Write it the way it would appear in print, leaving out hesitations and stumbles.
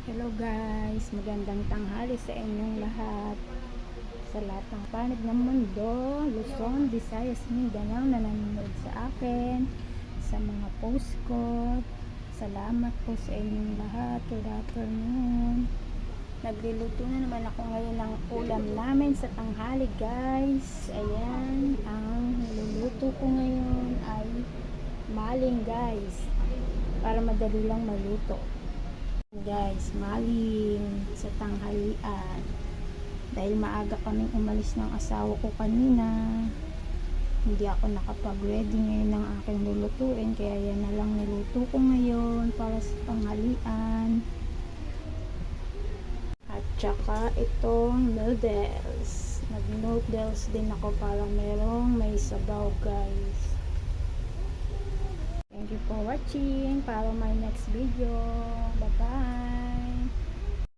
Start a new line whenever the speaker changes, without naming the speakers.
Hello guys, magandang tanghali sa inyong lahat. Sa lahat ng panig ng mundo, Luzon, Visayas, Mindanao na nanonood sa akin, sa mga post ko. Salamat po sa inyong lahat. Good afternoon. Nagluluto na naman ako ngayon ng ulam namin sa tanghali guys. Ayan, ang niluluto ko ngayon ay maling guys. Para madali lang maluto. Guys, maling sa tanghalian dahil maaga kaming umalis ng asawa ko kanina, hindi ako nakapag ready ngayon ng aking lulutuin, kaya yan na lang niluto ko ngayon para sa tanghalian. At saka itong noodles, nag noodles din ako para merong may sabaw guys. Thank you for watching. Para my next video. Bye bye.